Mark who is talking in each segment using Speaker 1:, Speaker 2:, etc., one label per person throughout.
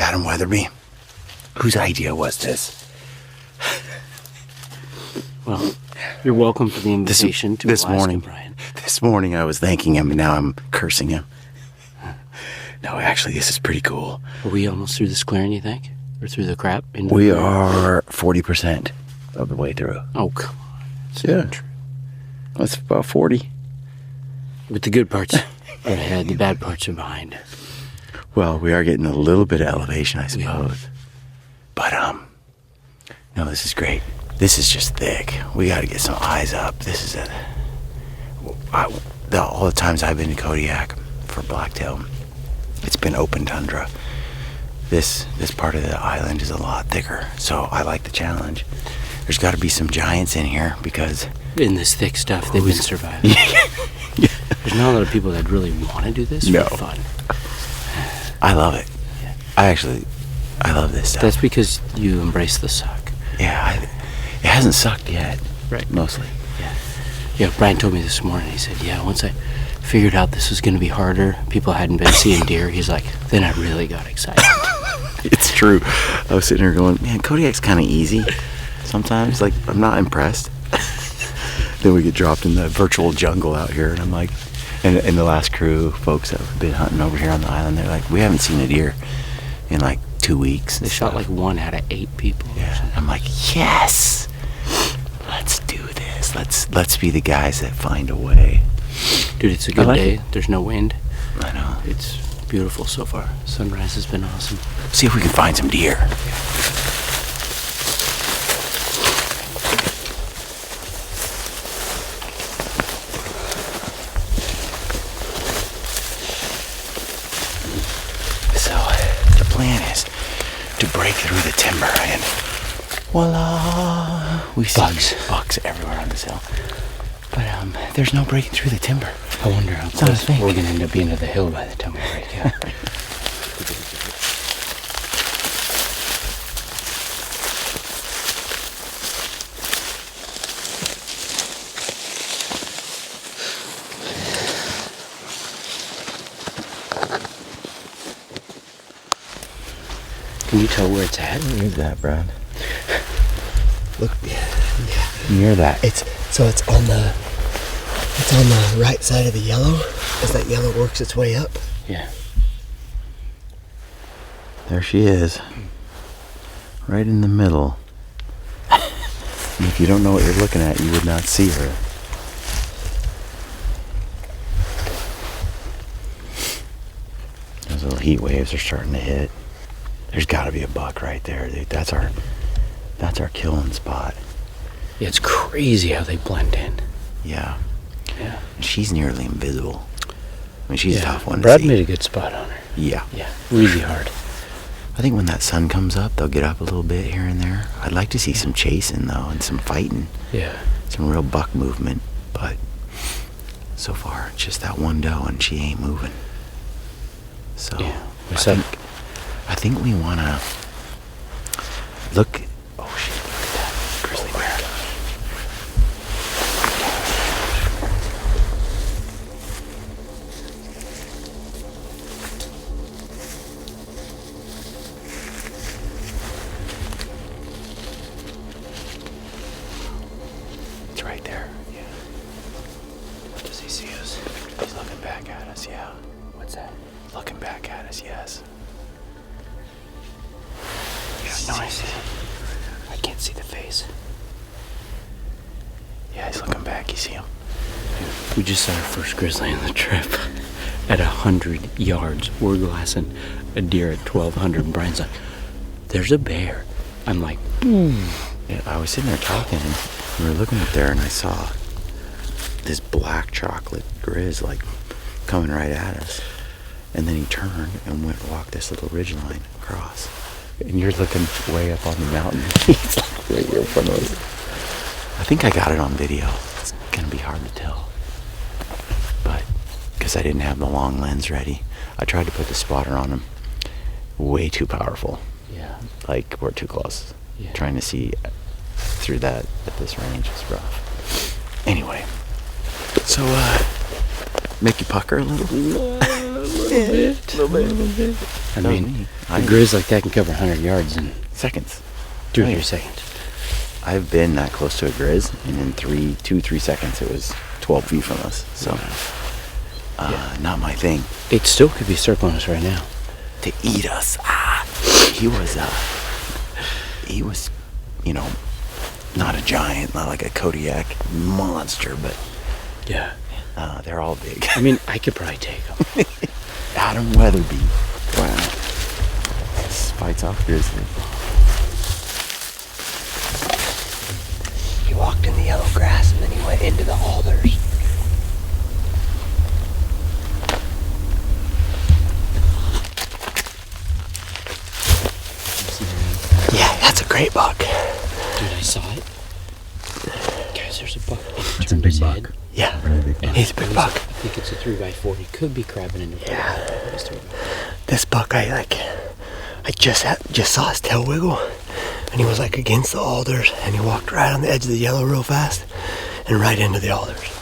Speaker 1: Adam Weatherby. Whose idea was this?
Speaker 2: Well, you're welcome for the invitation to
Speaker 1: this
Speaker 2: Alaska,
Speaker 1: morning,
Speaker 2: Brian.
Speaker 1: This morning I was thanking him, and now I'm cursing him. No, actually, this is pretty cool.
Speaker 2: Are we almost through this clearing, you think? Or through the crap?
Speaker 1: We are 40% of the way through.
Speaker 2: Oh, come on. It's
Speaker 1: not true. That's about 40.
Speaker 2: But the good parts are ahead, the bad parts are behind.
Speaker 1: Well, we are getting a little bit of elevation, I suppose. But, no, this is great. This is just thick. We got to get some eyes up. This is all the times I've been to Kodiak for Blacktail, it's been open tundra. This part of the island is a lot thicker, so I like the challenge. There's got to be some giants in here because
Speaker 2: in this thick stuff, they've been surviving.
Speaker 1: Yeah.
Speaker 2: There's not a lot of people that really want to do this for fun.
Speaker 1: I love it. Yeah. I love this stuff.
Speaker 2: That's because you embrace the suck.
Speaker 1: Yeah, it hasn't sucked yet.
Speaker 2: Right.
Speaker 1: Mostly.
Speaker 2: Yeah, Brian told me this morning, he said, yeah, once I figured out this was going to be harder, people hadn't been seeing deer, he's like, then I really got excited.
Speaker 1: It's true. I was sitting here going, man, Kodiak's kind of easy sometimes. Like, I'm not impressed. Then we get dropped in the virtual jungle out here, and I'm like, and the last crew folks that have been hunting over here on the island, they're like, we haven't seen a deer in like 2 weeks.
Speaker 2: They shot like 1 out of 8 people.
Speaker 1: Yeah. I'm like, yes, let's do this. Let's be the guys that find a way.
Speaker 2: Dude, it's a good day. There's no wind.
Speaker 1: I know.
Speaker 2: It's beautiful so far. Sunrise has been awesome.
Speaker 1: See if we can find some deer. So, the plan is to break through the timber and voila! We see bugs everywhere on this hill. But there's no breaking through the timber.
Speaker 2: I wonder how close we're going to end up being to the hill by the time we break out. Can you tell where it's at?
Speaker 1: Where's that, Brad?
Speaker 3: Look,
Speaker 1: Near that.
Speaker 3: It's on the right side of the yellow as that yellow works its way up.
Speaker 2: Yeah.
Speaker 1: There she is. Right in the middle. And if you don't know what you're looking at, you would not see her. Those little heat waves are starting to hit. There's got to be a buck right there, dude. That's our killing spot.
Speaker 2: Yeah, it's crazy how they blend in.
Speaker 1: Yeah.
Speaker 2: Yeah.
Speaker 1: And she's nearly invisible. I mean, she's a tough one
Speaker 2: Brad
Speaker 1: to see.
Speaker 2: made a good spot on her.
Speaker 1: Yeah.
Speaker 2: Yeah, really hard.
Speaker 1: I think when that sun comes up, they'll get up a little bit here and there. I'd like to see some chasing, though, and some fighting.
Speaker 2: Yeah.
Speaker 1: Some real buck movement. But so far, it's just that one doe, and she ain't moving. So
Speaker 2: yeah.
Speaker 1: I think we want to look. Oh, shit, look at that grizzly bear. It's right there, yeah. Does he see us? He's looking back at us, yeah.
Speaker 2: What's that?
Speaker 1: Looking back at us, yes.
Speaker 2: No, I see him. I can't see the face.
Speaker 1: Yeah, he's looking back. You see him?
Speaker 2: Dude, we just saw our first grizzly on the trip. At 100 yards, we're glassing a deer at 1,200. And Brian's like, there's a bear. I'm like, boom.
Speaker 1: Yeah, I was sitting there talking, and we were looking up there, and I saw this black chocolate grizz, like, coming right at us. And then he turned and walked this little ridge line across. And you're looking way up on the mountain. He's like right here in front of us. I think I got it on video. It's gonna be hard to tell. But, because I didn't have the long lens ready, I tried to put the spotter on him. Way too powerful.
Speaker 2: Yeah.
Speaker 1: Like, we're too close.
Speaker 2: Yeah.
Speaker 1: Trying to see through that at this range is rough. Anyway. So, make you pucker a little?
Speaker 2: I mean, a grizz like that can cover 100 yards in
Speaker 1: seconds.
Speaker 2: 2 or 3 seconds.
Speaker 1: I've been that close to a grizz, and in 2-3 seconds it was 12 feet from us. So, not my thing.
Speaker 2: It still could be circling us right now.
Speaker 1: To eat us. He was, you know, not a giant, not like a Kodiak monster, but
Speaker 2: yeah,
Speaker 1: they're all big.
Speaker 2: I mean, I could probably take them.
Speaker 1: Adam Weatherby. Wow. This fights off grizzly.
Speaker 3: He walked in the yellow grass and then he went into the alders. Yeah, that's a great buck.
Speaker 2: Dude, I saw it. Guys, there's a buck.
Speaker 1: That's a big buck.
Speaker 3: Yeah,
Speaker 1: Really big buck.
Speaker 3: he's a big buck.
Speaker 2: I think it's a 3x4. He could be crabbing into it.
Speaker 3: Yeah. This buck, I just saw his tail wiggle, and he was like against the alders, and he walked right on the edge of the yellow real fast, and right into the alders.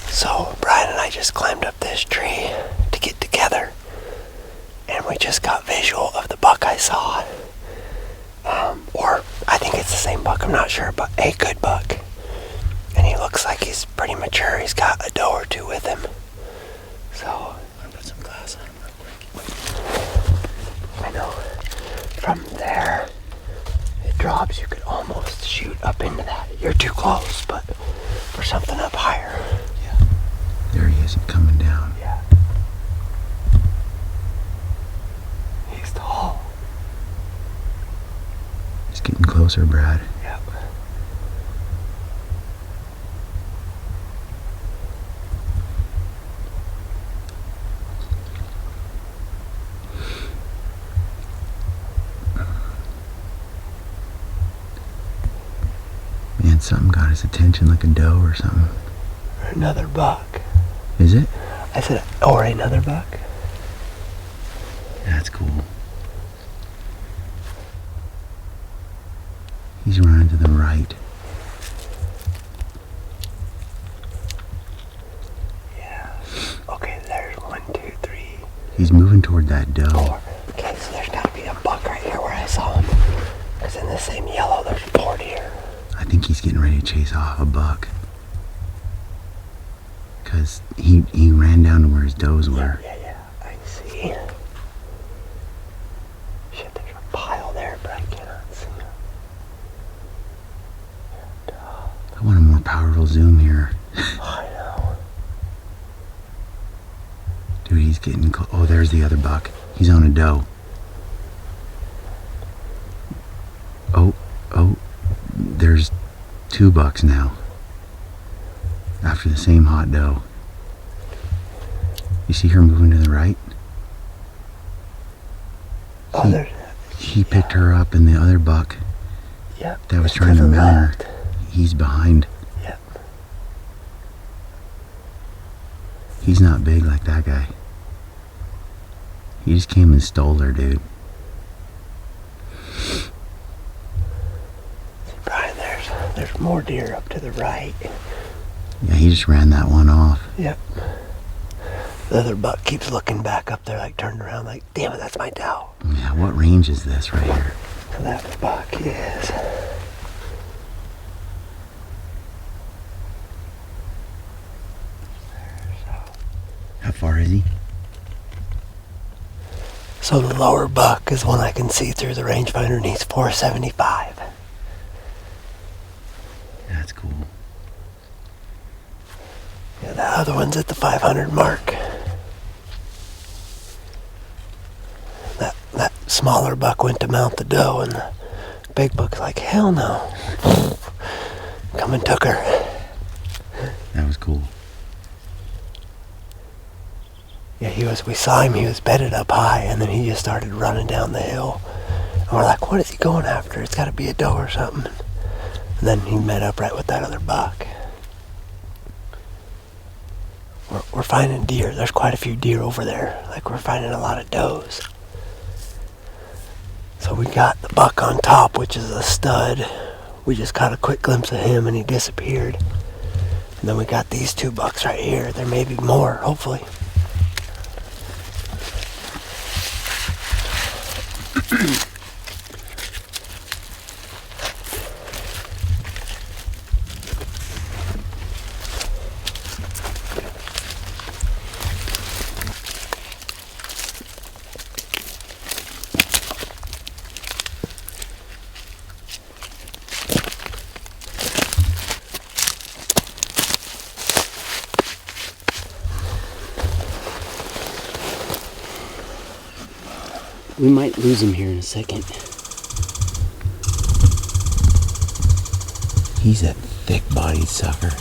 Speaker 3: So Brian and I just climbed up this tree to get together, and we just got visual of the buck I saw. Or I think it's the same buck, I'm not sure, but a good buck. And he looks like he's pretty mature. He's got a doe or two with him. So I'm gonna put some glass on him real quick. I know. From there, it drops. You could almost shoot up into that. You're too close, but for something up higher.
Speaker 1: There he is, coming down.
Speaker 3: Yeah. He's tall.
Speaker 1: He's getting closer, Brad.
Speaker 3: Yep.
Speaker 1: Man, something got his attention, like a doe or something.
Speaker 3: Another buck.
Speaker 1: Is it?
Speaker 3: I said, or another buck.
Speaker 1: That's cool. He's running to the right.
Speaker 3: Yeah. Okay, there's 1, 2, 3,
Speaker 1: He's moving toward that doe.
Speaker 3: 4. Okay, so there's gotta be a buck right here where I saw him. Because in the same yellow, there's 4 deer.
Speaker 1: I think he's getting ready to chase off a buck. Because he ran down to where his does were.
Speaker 3: Yeah, I see. Shit, there's a pile there, but I cannot see him.
Speaker 1: I want a more powerful zoom here.
Speaker 3: I know.
Speaker 1: Dude, he's getting close. Oh, there's the other buck. He's on a doe. Oh, there's 2 bucks now. After the same hot doe. You see her moving to the right? He picked her up, and the other buck that was trying to mount her, he's behind.
Speaker 3: Yep.
Speaker 1: He's not big like that guy. He just came and stole her, dude.
Speaker 3: See, Brian, there's more deer up to the right.
Speaker 1: Yeah, he just ran that one off.
Speaker 3: Yep. The other buck keeps looking back up there, like turned around, like, damn it, that's my doe.
Speaker 1: Yeah, what range is this right here?
Speaker 3: So that buck is.
Speaker 1: How far is he?
Speaker 3: So the lower buck is one I can see through the rangefinder, and he's 475.
Speaker 1: That's cool.
Speaker 3: Yeah, the other one's at the 500 mark. That smaller buck went to mount the doe, and the big buck's like, hell no. Come and took her.
Speaker 1: That was cool.
Speaker 3: Yeah, we saw him, he was bedded up high, and then he just started running down the hill. And we're like, what is he going after? It's gotta be a doe or something. And then he met up right with that other buck. we're finding deer. There's quite a few deer over there. Like we're finding a lot of does. So we got the buck on top, which is a stud. We just caught a quick glimpse of him and he disappeared. And then we got these 2 bucks right here. There may be more, hopefully.
Speaker 2: We might lose him here in a second.
Speaker 1: He's a thick-bodied sucker.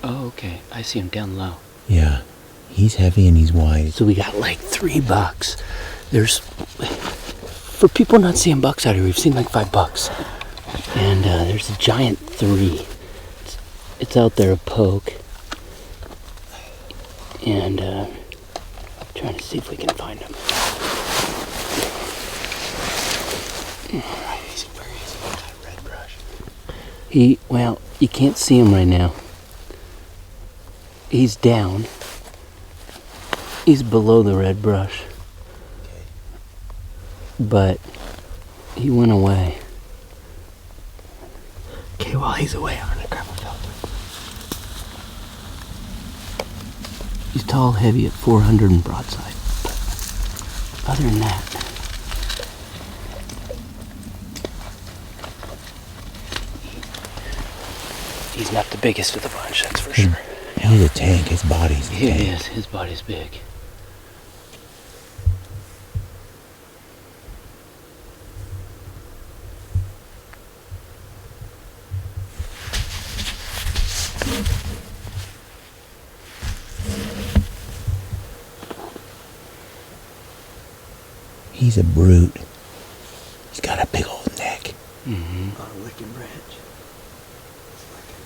Speaker 2: Oh, okay. I see him down low.
Speaker 1: Yeah, he's heavy and he's wide.
Speaker 2: So we got like 3 bucks. There's, for people not seeing bucks out here, we've seen like 5 bucks. And there's a giant 3. It's out there a poke. And trying to see if we can find him.
Speaker 3: Where is he? That red brush.
Speaker 2: Well, you can't see him right now. He's down. He's below the red brush.
Speaker 3: Okay.
Speaker 2: But he went away.
Speaker 3: Okay, while he's away, I'm gonna grab a filter.
Speaker 2: He's tall, heavy at 400 and broadside. Other than that, he's not the biggest of the bunch, that's for sure.
Speaker 1: He's a tank. His body's a
Speaker 2: He
Speaker 1: tank.
Speaker 2: is. His body's big.
Speaker 1: He's a brute. He's got a big old neck.
Speaker 2: Mm-hmm.
Speaker 3: On a licking branch. It's licking.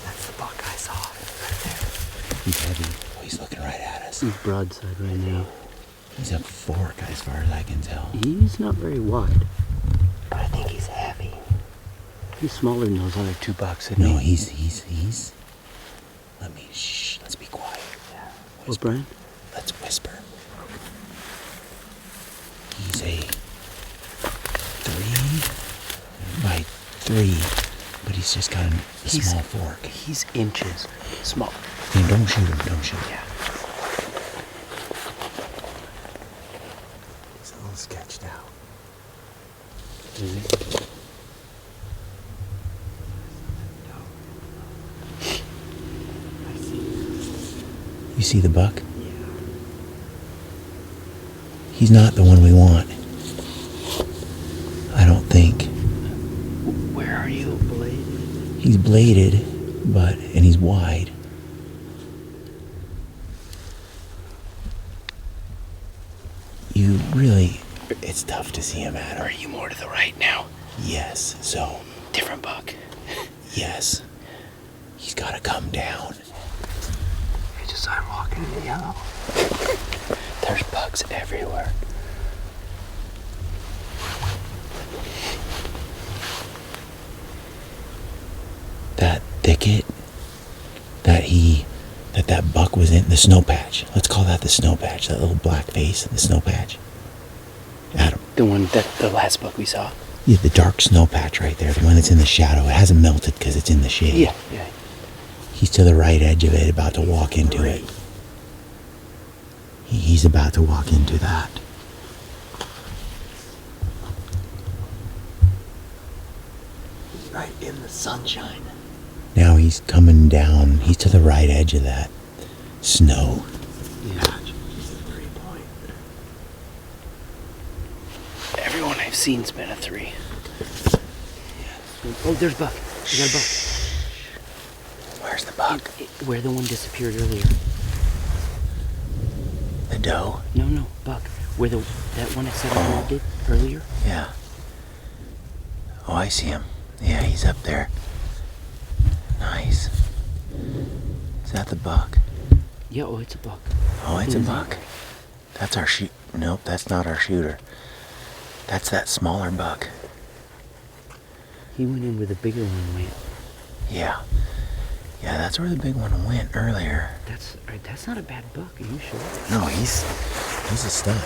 Speaker 3: That's the buck I saw right there.
Speaker 1: He's heavy. Oh, he's looking right at us.
Speaker 2: He's broadside right now.
Speaker 1: He's a fork as far as I can tell.
Speaker 2: He's not very wide.
Speaker 3: But I think he's heavy.
Speaker 2: He's smaller than those other 2 bucks, isn't
Speaker 1: No,
Speaker 2: he?
Speaker 1: he's... Let's be quiet.
Speaker 3: Yeah.
Speaker 2: What, Brian?
Speaker 1: Let's whisper. He's a 3 by 3, but he's just got a small fork.
Speaker 2: He's inches small.
Speaker 1: Hey, don't shoot him, don't shoot him.
Speaker 2: Yeah.
Speaker 3: He's a little sketched out.
Speaker 2: Is he?
Speaker 3: I see.
Speaker 1: You see the buck?
Speaker 3: Yeah.
Speaker 1: He's not the one we want. I don't think.
Speaker 2: Where are you?
Speaker 3: Bladed.
Speaker 1: He's bladed, and he's wide. You really, it's tough to see him, Adam.
Speaker 2: Are you more to the right now?
Speaker 1: Yes, so,
Speaker 2: Different buck.
Speaker 1: yes. He's gotta come down.
Speaker 3: I just saw him walking in the yellow.
Speaker 2: There's bugs everywhere.
Speaker 1: That thicket that buck was in, the snow patch. Let's call that the snow patch, that little black face in the snow patch. Adam.
Speaker 2: The one that the last buck we saw.
Speaker 1: Yeah, the dark snow patch right there, the one that's in the shadow. It hasn't melted because it's in the shade.
Speaker 2: Yeah.
Speaker 1: He's to the right edge of it, about to walk into it. He's about to walk into that.
Speaker 3: He's right in the sunshine.
Speaker 1: Now he's coming down. He's to the right edge of that snow.
Speaker 3: Yeah. He's a 3-point.
Speaker 2: Everyone I've seen's been a 3. Oh, there's buck. We got a buck.
Speaker 1: Where's the buck?
Speaker 2: Where the one disappeared earlier.
Speaker 1: The doe?
Speaker 2: No, buck. Where that one at 700 did earlier.
Speaker 1: Yeah. Oh, I see him. Yeah, he's up there. Nice. Is that the buck?
Speaker 2: Yeah, oh, it's a buck.
Speaker 1: Oh, it's a buck. That's our shoot. Nope, that's not our shooter. That's that smaller buck.
Speaker 2: He went in where the bigger one went.
Speaker 1: Yeah. Yeah, that's where the big one went earlier.
Speaker 2: That's not a bad buck, are you sure?
Speaker 1: No, he's a stud.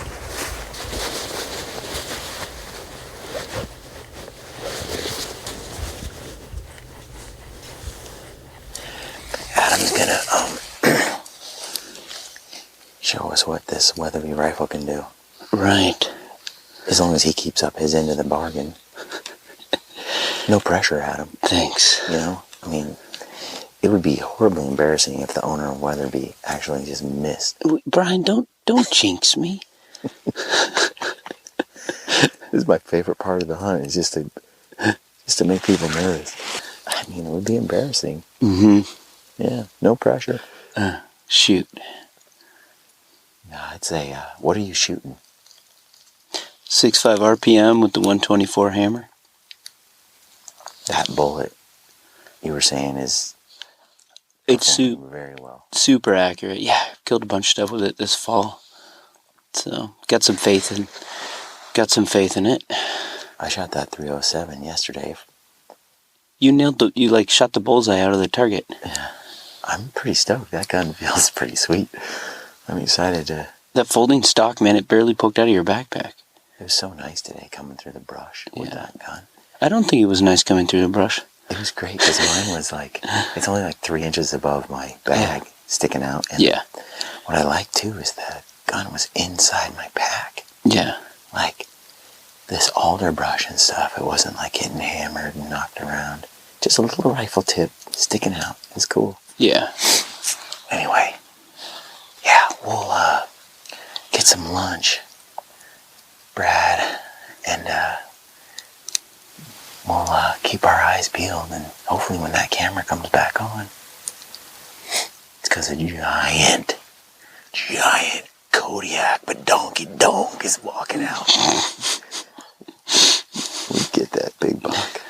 Speaker 1: Adam's gonna show us what this Weatherby rifle can do.
Speaker 2: Right.
Speaker 1: As long as he keeps up his end of the bargain. No pressure, Adam.
Speaker 2: Thanks.
Speaker 1: You know? I mean, it would be horribly embarrassing if the owner of Weatherby actually just missed.
Speaker 2: Brian, don't jinx me.
Speaker 1: This is my favorite part of the hunt, is just to make people nervous. I mean, it would be embarrassing.
Speaker 2: Mm-hmm.
Speaker 1: Yeah, no pressure.
Speaker 2: Shoot.
Speaker 1: No, I'd say, what are you shooting?
Speaker 2: 6.5 RPM with the 124 hammer.
Speaker 1: That bullet, you were saying, is
Speaker 2: It's
Speaker 1: very well.
Speaker 2: super accurate. Yeah, killed a bunch of stuff with it this fall. So got some faith in it.
Speaker 1: I shot that 307 yesterday.
Speaker 2: You shot the bullseye out of the target.
Speaker 1: Yeah, I'm pretty stoked. That gun feels pretty sweet. I'm excited to.
Speaker 2: That folding stock, man, it barely poked out of your backpack.
Speaker 1: It was so nice today coming through the brush with that gun.
Speaker 2: I don't think it was nice coming through the brush.
Speaker 1: It was great because mine was it's only 3 inches above my bag sticking out. And what I like too is the gun was inside my pack.
Speaker 2: Yeah.
Speaker 1: Like this alder brush and stuff, it wasn't getting hammered and knocked around. Just a little rifle tip sticking out. It's cool.
Speaker 2: Yeah.
Speaker 1: Anyway, yeah, we'll get some lunch, Brad, and we'll keep our eyes peeled, and hopefully when that camera comes back on, it's because a giant Kodiak badonky-donk is walking out. We get that big buck.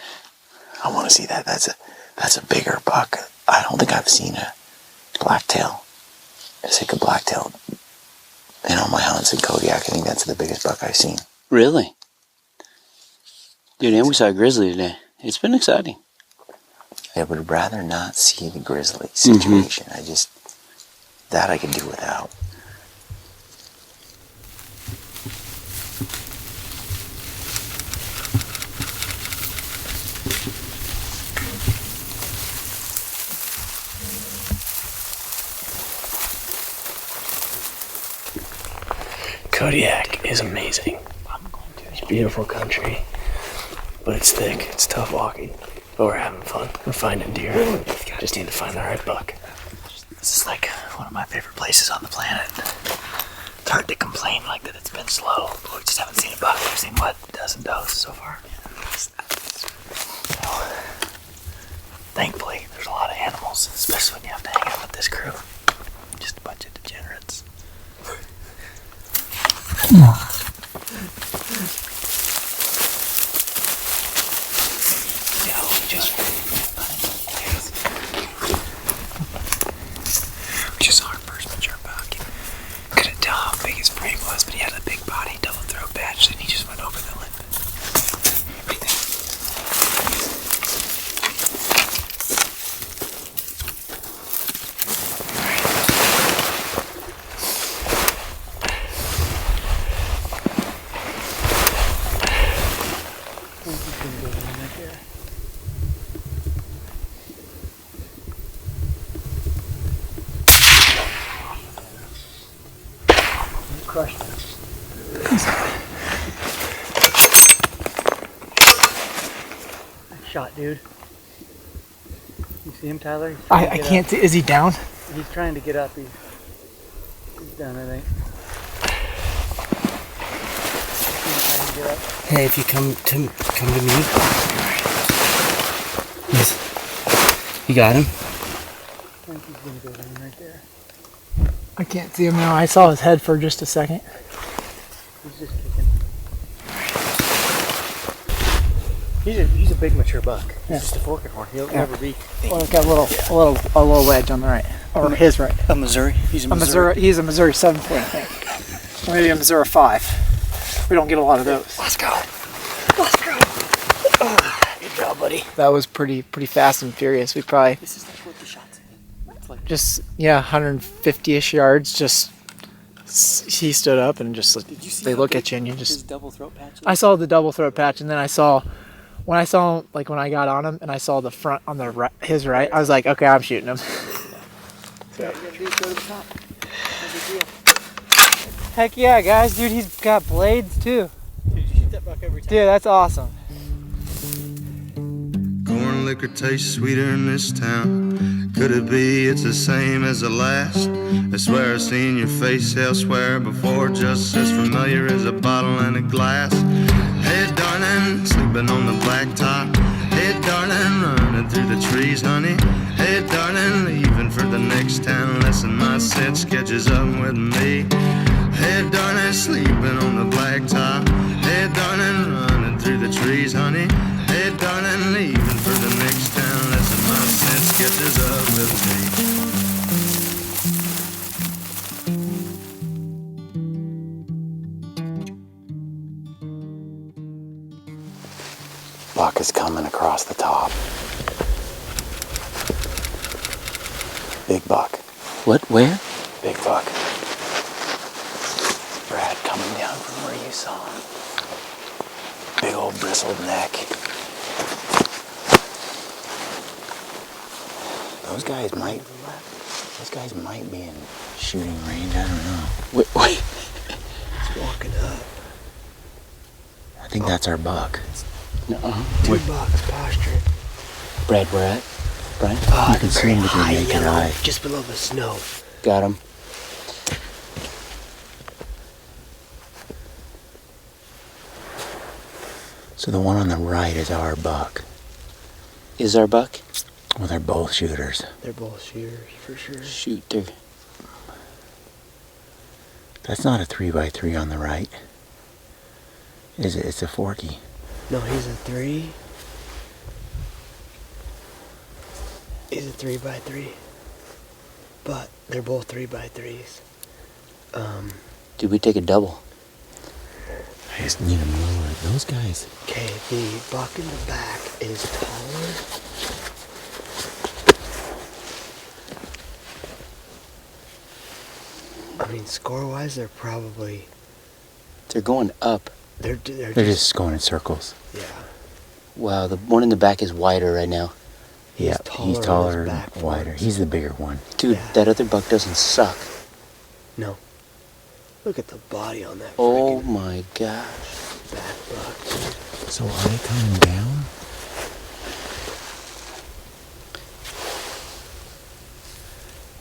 Speaker 1: I want to see that. That's a bigger buck. I don't think I've seen a blacktail, a Sitka blacktail in all my hunts in Kodiak. I think that's the biggest buck I've seen.
Speaker 2: Really? Dude, and we saw a grizzly today. It's been exciting.
Speaker 1: I would rather not see the grizzly situation. That I could do without.
Speaker 3: Kodiak is amazing. It's beautiful country, but it's thick. It's tough walking. But we're having fun. We're finding deer. Just need to find the right buck. This is one of my favorite places on the planet. It's hard to complain that it's been slow, but we just haven't seen a buck. We've seen, a dozen does so far. So, thankfully, there's a lot of animals, especially when you have to hang out with this crew. Just a bunch of degenerates. Just saw our first mature buck. Couldn't tell how big his frame was, but he had a big body, double throat badge, and he just went over the limb. Right there. Crushed him. Nice shot, dude. You see him, Tyler?
Speaker 4: I can't see. Is he down?
Speaker 3: He's trying to get up. He's down, I think. He's trying to get up.
Speaker 4: Hey, if you come to me. Yes. You got him?
Speaker 3: I think he's gonna go down right there.
Speaker 4: I can't see him now. I saw his head for just a second.
Speaker 3: He's just kicking.
Speaker 5: He's a big mature buck. He's
Speaker 4: Yeah.
Speaker 5: just a forking horn. He'll never be.
Speaker 4: Well, it's got a little wedge on the right, or his right.
Speaker 5: A Missouri. He's a
Speaker 4: A Missouri. He's a Missouri 7-point, I think. Or maybe a Missouri 5. We don't get a lot of those.
Speaker 3: Let's go. Let's go. Good job, buddy.
Speaker 4: That was pretty fast and furious. We probably
Speaker 5: This is like what the shots. It's like,
Speaker 4: just 150-ish yards. Just he stood up and just
Speaker 5: did you see
Speaker 4: they
Speaker 5: how
Speaker 4: look
Speaker 5: big
Speaker 4: at you and you
Speaker 5: his
Speaker 4: just.
Speaker 5: double throat patch is?
Speaker 4: I saw the double throat patch, and then I saw when I got on him and I saw the front on the right, his right. I was like, okay, I'm shooting him.
Speaker 5: Yeah, you gotta do is go to the top. No big deal.
Speaker 6: Heck yeah, guys, dude, he's got blades too.
Speaker 5: Dude, you shoot that buck every time.
Speaker 6: Dude, that's awesome.
Speaker 7: Corn liquor tastes sweeter in this town. Could it be it's the same as the last? I swear I've seen your face elsewhere before, just as familiar as a bottle and a glass. Hey darling, sleeping on the blacktop. Hey darling, running through the trees, honey. Hey darling, leaving for the next town unless my set sketches up with me. Hey darling, sleeping on the blacktop. Hey darling, running through the trees, honey. Hey darling, leaving for the next town unless my set sketches up with me.
Speaker 1: Buck is coming across the top. Big buck.
Speaker 2: What? Where?
Speaker 1: Big buck. Brad coming down from where you saw him. Big old bristled neck. Those guys might be in shooting range. I don't know.
Speaker 2: Wait.
Speaker 3: He's walking up.
Speaker 1: I think that's our buck.
Speaker 2: Nuh-uh.
Speaker 3: Two bucks posturing.
Speaker 2: Brad, where at? Brian?
Speaker 3: Oh,
Speaker 1: You can see him with your naked
Speaker 3: yellow,
Speaker 1: eye.
Speaker 3: just below the snow.
Speaker 2: Got him.
Speaker 1: So the one on the right is our buck.
Speaker 2: Is our buck?
Speaker 1: Well, they're both shooters.
Speaker 3: They're both shooters for sure.
Speaker 2: Shoot, there.
Speaker 1: That's not a 3x3 on the right. Is it? It's a forky.
Speaker 3: No, he's a 3. He's a 3x3. But they're both 3x3s.
Speaker 2: Did we take a double?
Speaker 1: I just need them lower. Those guys.
Speaker 3: Okay, the buck in the back is taller. I mean, score-wise, they're probably...
Speaker 2: They're going up.
Speaker 3: They're
Speaker 1: just going in circles.
Speaker 3: Yeah.
Speaker 2: Wow, the one in the back is wider right now.
Speaker 1: Yeah,
Speaker 3: taller
Speaker 1: he's
Speaker 3: on his
Speaker 1: taller
Speaker 3: back
Speaker 1: and wider.
Speaker 3: forks.
Speaker 1: He's the bigger one.
Speaker 2: Dude,
Speaker 3: Yeah.
Speaker 2: that other buck doesn't suck.
Speaker 3: No. Look at the body on that
Speaker 2: Oh
Speaker 3: freaking
Speaker 2: my gosh.
Speaker 3: back buck.
Speaker 1: So are they coming down?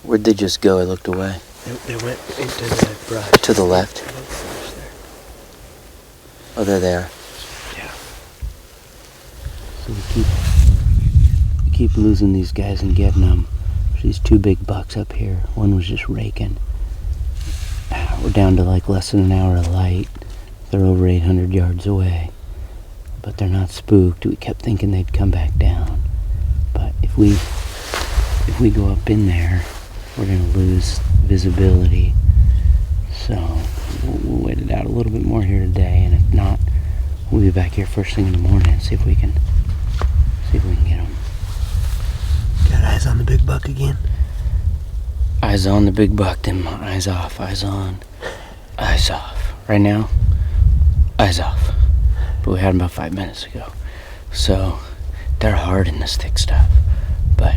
Speaker 2: Where'd they just go? I looked away.
Speaker 3: They went into the brush.
Speaker 2: To the left?
Speaker 3: To the brush there.
Speaker 2: Oh, they're there.
Speaker 3: Yeah.
Speaker 2: So we keep losing these guys and getting them. There's these two big bucks up here. One was just raking. We're down to like less than an hour of light. They're over 800 yards away. But they're not spooked. We kept thinking they'd come back down. But if we go up in there, we're gonna lose visibility. So we'll wait it out a little bit more here today, and if not, we'll be back here first thing in the morning and see if we can get them.
Speaker 3: Got eyes on the big buck again.
Speaker 2: Eyes on the big buck, then eyes off, eyes on, eyes off. Right now, eyes off. But we had them about 5 minutes ago. So they're hard in this thick stuff. But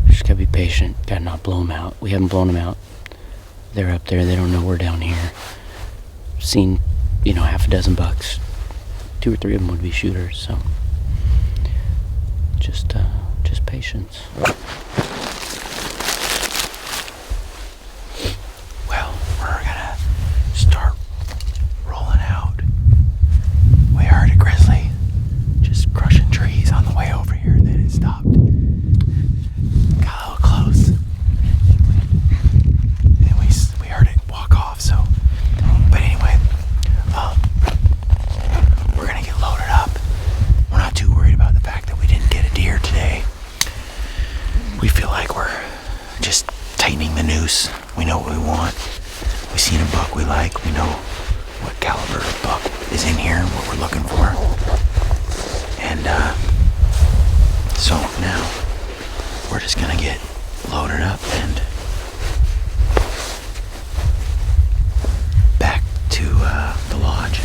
Speaker 2: just gotta be patient, gotta not blow them out. We haven't blown them out. They're up there, they don't know we're down here. Seen, half a dozen bucks. 2 or 3 of them would be shooters, so just patience.
Speaker 1: Well, we're gonna start rolling out. We heard a grizzly just crushing trees on the way over here, and then it stopped. Got a little close. And we heard it walk off, so. But anyway, we're gonna get loaded up tightening the noose. We know what we want. We seen a buck we like. We know what caliber of buck is in here and what we're looking for. And so now we're just gonna get loaded up and back to the lodge.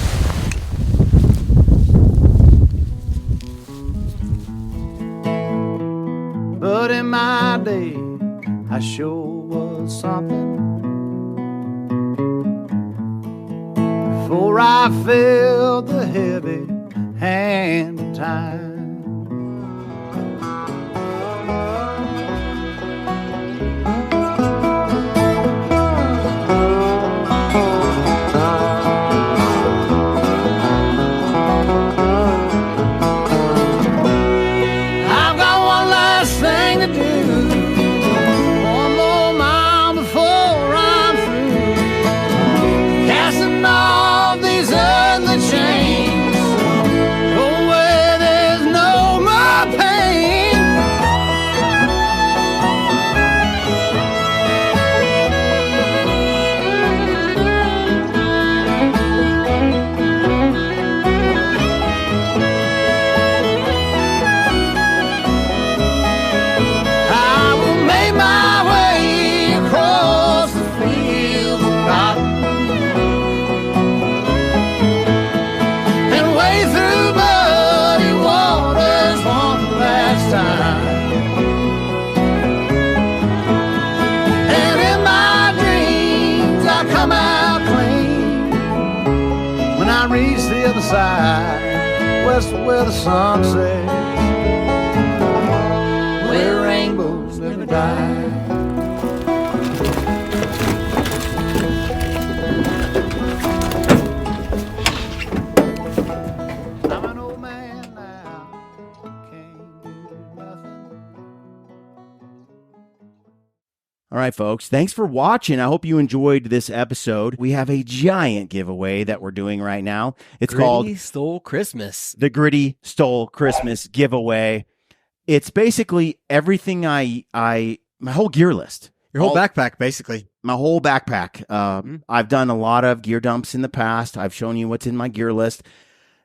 Speaker 5: But in my day, I sure was something. Before I felt the heavy hand of time. I've got one last thing to do. One more mile before I'm through. Casting off these earthly chains. Oh, where there's no more pain. I will make my way across the fields of cotton and wade through muddy waters one last time. And in my dreams I come out clean when I reach the other side, west of where the sun sets, where rainbows never die. I'm an old man now, can't do nothing.
Speaker 8: All right, folks, thanks for watching. I hope you enjoyed this episode. We have a giant giveaway that we're doing right now. It's called
Speaker 3: Gritty Stole Christmas.
Speaker 8: the Gritty Stole Christmas giveaway. It's basically everything my whole gear list.
Speaker 3: Your whole
Speaker 8: All-
Speaker 3: backpack, basically.
Speaker 8: My whole backpack. I've done a lot of gear dumps in the past. I've shown you what's in my gear list,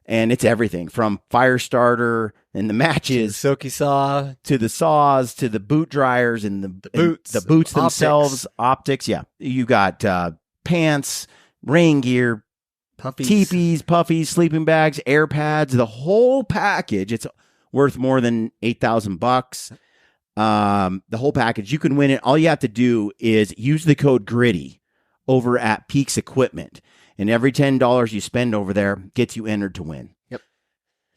Speaker 8: and it's everything from fire starter and the matches
Speaker 3: Silky saw.
Speaker 8: to the saws to the boot dryers and the
Speaker 3: boots,
Speaker 8: the boots
Speaker 3: optics.
Speaker 8: themselves, optics. Yeah, you got pants, rain gear,
Speaker 3: Puppies.
Speaker 8: teepees, puffies, sleeping bags, air pads, the whole package. It's worth more than $8,000. The whole package. You can win it. All you have to do is use the code GRITTY over at Peaks Equipment, and every $10 you spend over there gets you entered to win.
Speaker 3: Yep.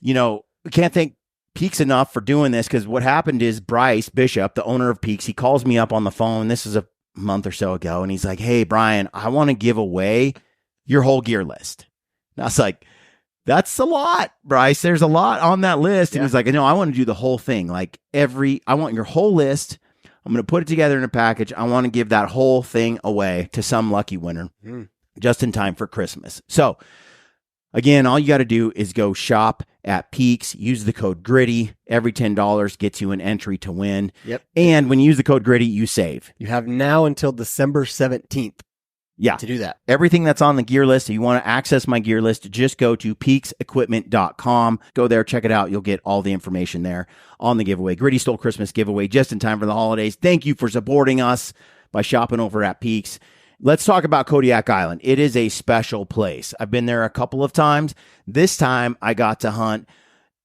Speaker 8: You know, we can't thank Peaks enough for doing this, because what happened is Bryce Bishop, the owner of Peaks, he calls me up on the phone. This is a month or so ago, and he's like, "Hey, Brian, I want to give away your whole gear list." And I was like, "That's a lot, Bryce. There's a lot on that list." And he's like, "No, I want to do the whole thing. Like I want your whole list. I'm going to put it together in a package. I want to give that whole thing away to some lucky winner just in time for Christmas." So again, all you got to do is go shop at Peaks, use the code GRITTY. Every $10 gets you an entry to win.
Speaker 3: Yep.
Speaker 8: And when you use the code GRITTY, you save.
Speaker 3: You have now until December 17th
Speaker 8: Yeah.
Speaker 3: to do that.
Speaker 8: Everything that's on the gear list, if you want to access my gear list, just go to peaksequipment.com. Go there, check it out. You'll get all the information there on the giveaway. Gritty Stole Christmas giveaway just in time for the holidays. Thank you for supporting us by shopping over at Peaks. Let's talk about Kodiak Island. It is a special place. I've been there a couple of times. This time I got to hunt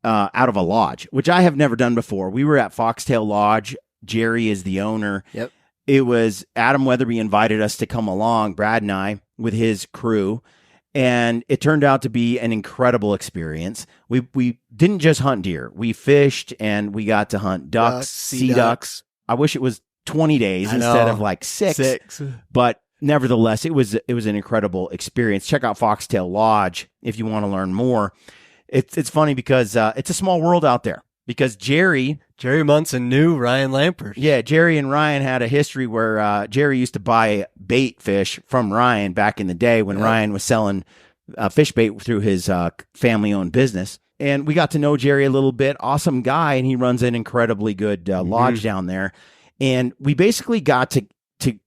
Speaker 8: out of a lodge, which I have never done before. We were at Foxtail Lodge. Jerry is the owner.
Speaker 3: Yep.
Speaker 8: It was Adam Weatherby invited us to come along, Brad and I, with his crew. And it turned out to be an incredible experience. We didn't just hunt deer. We fished and we got to hunt ducks, sea ducks. I wish it was 20 days
Speaker 3: I
Speaker 8: instead
Speaker 3: know.
Speaker 8: of like six. But nevertheless, it was an incredible experience. Check out Foxtail Lodge if you want to learn more. It's funny because it's a small world out there. Because Jerry
Speaker 3: Munson knew Ryan Lampert.
Speaker 8: Yeah, Jerry and Ryan had a history where Jerry used to buy bait fish from Ryan back in the day when Ryan was selling fish bait through his family-owned business. And we got to know Jerry a little bit. Awesome guy, and he runs an incredibly good lodge down there. And we basically got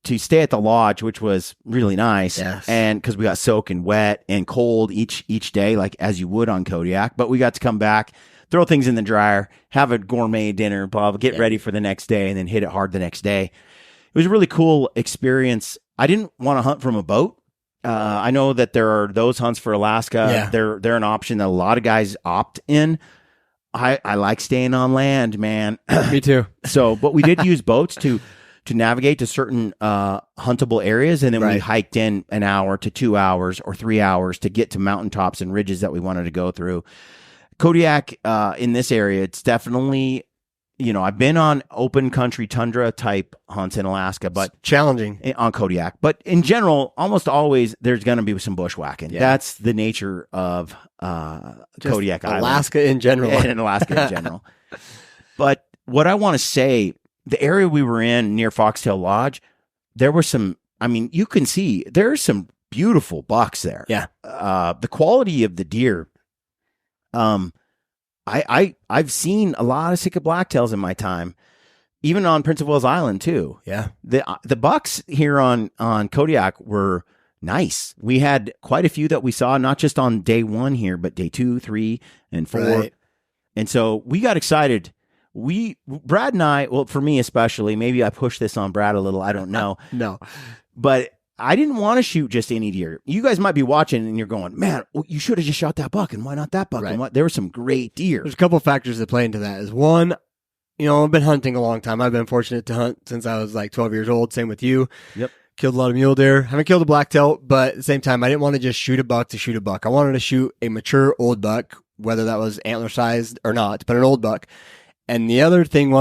Speaker 8: to stay at the lodge, which was really nice.
Speaker 3: Yes.
Speaker 8: And because we got soaking wet and cold each day, like as you would on Kodiak, but we got to come back, throw things in the dryer, have a gourmet dinner, blah, blah, get ready for the next day, and then hit it hard the next day. It was a really cool experience. I didn't want to hunt from a boat. I know that there are those hunts for Alaska.
Speaker 3: Yeah.
Speaker 8: They're an option that a lot of guys opt in. I like staying on land, man.
Speaker 3: Me too.
Speaker 8: So, but we did use boats to navigate to certain huntable areas, and then we hiked in an hour to 2 hours or 3 hours to get to mountaintops and ridges that we wanted to go through. Kodiak in this area, it's definitely, I've been on open country tundra type hunts in Alaska, but
Speaker 3: it's challenging
Speaker 8: on Kodiak. But in general, almost always there's going to be some bushwhacking.
Speaker 3: Yeah.
Speaker 8: That's the nature of Kodiak Island.
Speaker 3: Alaska in general.
Speaker 8: And Alaska in general. But what I want to say, the area we were in near Foxtail Lodge, there were some, you can see there's some beautiful bucks there.
Speaker 3: Yeah.
Speaker 8: The quality of the deer, I've seen a lot of Sitka blacktails in my time, even on Prince of Wales Island too.
Speaker 3: Yeah.
Speaker 8: The bucks here on Kodiak were nice. We had quite a few that we saw, not just on day 1 here, but day 2, 3, and 4.
Speaker 3: Right.
Speaker 8: And so we got excited. Brad and I, well, for me especially, maybe I pushed this on Brad a little, I don't know.
Speaker 3: No.
Speaker 8: But I didn't want to shoot just any deer. You guys might be watching and you're going, man, you should have just shot that buck, and why not that buck?
Speaker 3: Right.
Speaker 8: And there were some great deer.
Speaker 3: There's a couple of factors that play into that. Is one, I've been hunting a long time. I've been fortunate to hunt since I was like 12 years old. Same with you.
Speaker 8: Yep.
Speaker 3: Killed a lot of mule deer. Haven't killed a blacktail, but at the same time, I didn't want to just shoot a buck to shoot a buck. I wanted to shoot a mature old buck, whether that was antler sized or not, but an old buck. And the other thing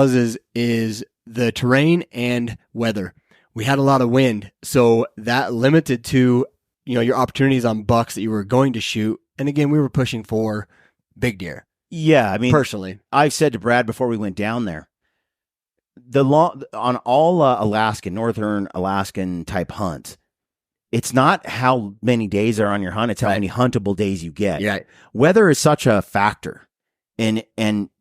Speaker 3: is the terrain and weather. We had a lot of wind, so that limited to, your opportunities on bucks that you were going to shoot. And again, we were pushing for big deer.
Speaker 8: Yeah,
Speaker 3: personally,
Speaker 8: I said to Brad before we went down there, on all northern Alaskan type hunts, it's not how many days are on your hunt, it's how many huntable days you get.
Speaker 3: Yeah.
Speaker 8: Weather is such a factor, and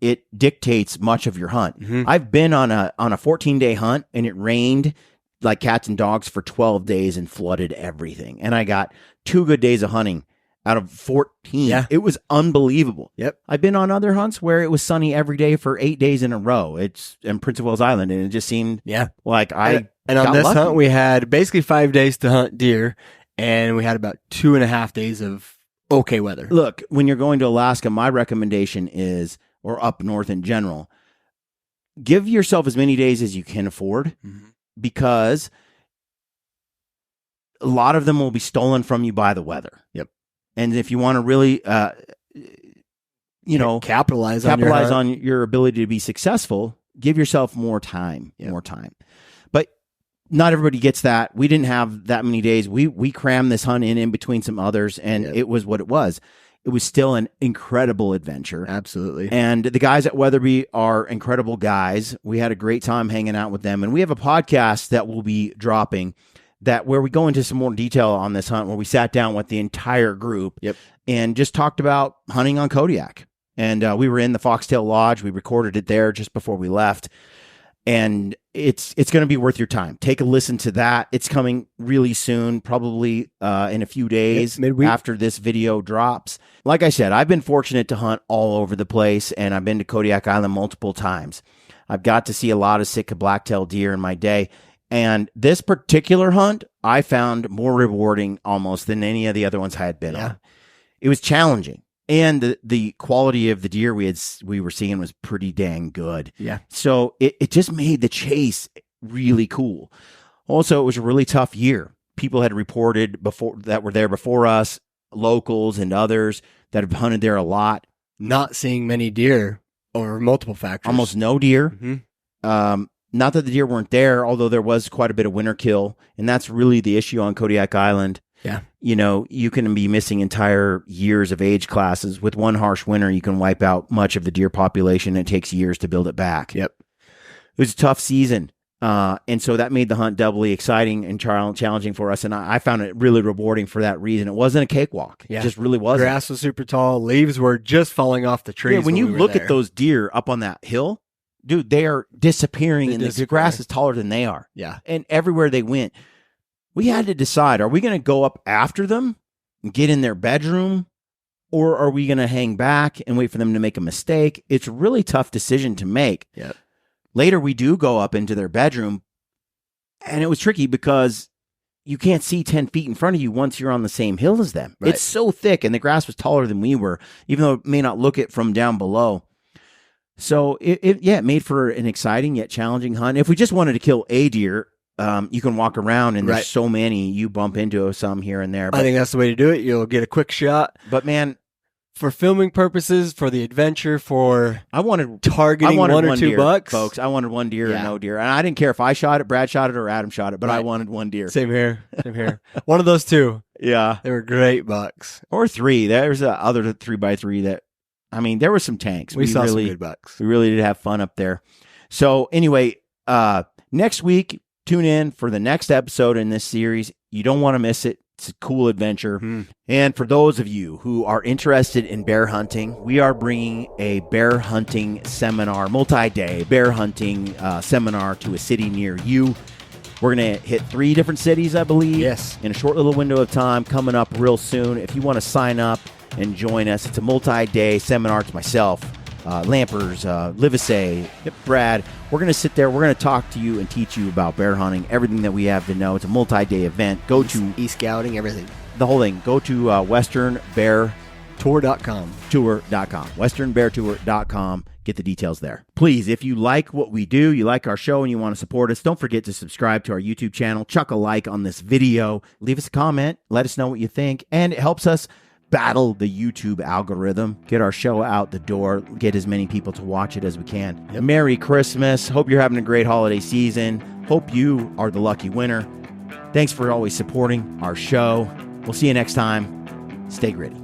Speaker 8: it dictates much of your hunt.
Speaker 3: Mm-hmm.
Speaker 8: I've been on a 14-day hunt, and it rained like cats and dogs for 12 days and flooded everything. And I got 2 good days of hunting out of 14.
Speaker 3: Yeah.
Speaker 8: It was unbelievable.
Speaker 3: Yep.
Speaker 8: I've been on other hunts where it was sunny every day for 8 days in a row. It's in Prince of Wales Island, and it just seemed like
Speaker 3: and on
Speaker 8: got
Speaker 3: this
Speaker 8: lucky.
Speaker 3: hunt, we had basically 5 days to hunt deer, and we had about 2.5 days of okay weather.
Speaker 8: Look, when you're going to Alaska, my recommendation is, or up north in general, give yourself as many days as you can afford, because a lot of them will be stolen from you by the weather.
Speaker 3: Yep.
Speaker 8: And if you want to really,
Speaker 3: capitalize
Speaker 8: on your ability to be successful, give yourself more time, But not everybody gets that. We didn't have that many days. We crammed this hunt in between some others, and it was what it was. It was still an incredible adventure.
Speaker 3: Absolutely.
Speaker 8: And the guys at Weatherby are incredible guys. We had a great time hanging out with them. And we have a podcast that will be dropping where we go into some more detail on this hunt, where we sat down with the entire group and just talked about hunting on Kodiak. And we were in the Foxtail Lodge. We recorded it there just before we left. And it's going to be worth your time. Take a listen to that. It's coming really soon, probably in a few days after this video drops. Like I said, I've been fortunate to hunt all over the place, and I've been to Kodiak Island multiple times. I've got to see a lot of Sitka blacktail deer in my day. And this particular hunt, I found more rewarding almost than any of the other ones I had been on. It was challenging. And the quality of the deer we were seeing was pretty dang good.
Speaker 3: Yeah.
Speaker 8: So it just made the chase really cool. Also, it was a really tough year. People had reported that were there before us, locals and others that have hunted there a lot.
Speaker 3: Not seeing many deer over multiple factors.
Speaker 8: Almost no deer. Not that the deer weren't there, although there was quite a bit of winter kill. And that's really the issue on Kodiak Island.
Speaker 3: Yeah.
Speaker 8: You can be missing entire years of age classes. With one harsh winter, you can wipe out much of the deer population. It takes years to build it back.
Speaker 3: Yep.
Speaker 8: It was a tough season. And so that made the hunt doubly exciting and challenging for us. And I found it really rewarding for that reason. It wasn't a cakewalk.
Speaker 3: Yeah.
Speaker 8: It just really wasn't.
Speaker 3: Grass was super tall. Leaves were just falling off the trees.
Speaker 8: Yeah, when you look at those deer up on that hill, dude, they are disappearing,
Speaker 3: They
Speaker 8: and the
Speaker 3: disappear.
Speaker 8: grass is taller than they are.
Speaker 3: Yeah.
Speaker 8: And everywhere they went, we had to decide: are we going to go up after them and get in their bedroom, or are we going to hang back and wait for them to make a mistake? It's a really tough decision to make.
Speaker 3: Yeah.
Speaker 8: Later, we do go up into their bedroom, and it was tricky because you can't see 10 feet in front of you once you're on the same hill as them.
Speaker 3: Right.
Speaker 8: It's so thick, and the grass was taller than we were, even though it may not look it from down below. So it made for an exciting yet challenging hunt. If we just wanted to kill a deer, you can walk around, and
Speaker 3: Right.
Speaker 8: there's so many, you bump into some here and there.
Speaker 3: I think that's the way to do it. You'll get a quick shot.
Speaker 8: But man,
Speaker 3: For filming purposes, for the adventure, for
Speaker 8: I wanted
Speaker 3: targeting one or two
Speaker 8: deer,
Speaker 3: bucks.
Speaker 8: folks. I wanted one deer
Speaker 3: Yeah.
Speaker 8: and no deer, and I didn't care if I shot it, Brad shot it, or Adam shot it, but I
Speaker 3: Right.
Speaker 8: wanted one deer.
Speaker 3: Same here. Same here. One of those two.
Speaker 8: Yeah,
Speaker 3: They were great bucks.
Speaker 8: or three. There's a other 3x3 that, I mean, there were some tanks.
Speaker 3: We saw
Speaker 8: really,
Speaker 3: some good bucks.
Speaker 8: we really did have fun up there. So anyway, next week, tune in for the next episode in this series. You don't want to miss it. It's a cool adventure. And for those of you who are interested in bear hunting, we are bringing a bear hunting seminar, multi-day bear hunting seminar to a city near you. We're going to hit 3 different cities, I believe.
Speaker 3: Yes.
Speaker 8: In a short little window of time, coming up real soon. If you want to sign up and join us, it's a multi-day seminar. To myself, Lampers, Livesay, Brad. We're going to sit there. We're going to talk to you and teach you about bear hunting, everything that we have to know. It's a multi-day event. Go to
Speaker 3: E-scouting, everything.
Speaker 8: the whole thing. Go to westernbeartour.com.
Speaker 3: Tour.com.
Speaker 8: westernbeartour.com. Get the details there. Please, if you like what we do, you like our show, and you want to support us, don't forget to subscribe to our YouTube channel. Chuck a like on this video. Leave us a comment. Let us know what you think. And it helps us battle the YouTube algorithm. Get our show out the door. Get as many people to watch it as we can. Merry Christmas. Hope you're having a great holiday season. Hope you are the lucky winner. Thanks for always supporting our show. We'll see you next time. Stay gritty.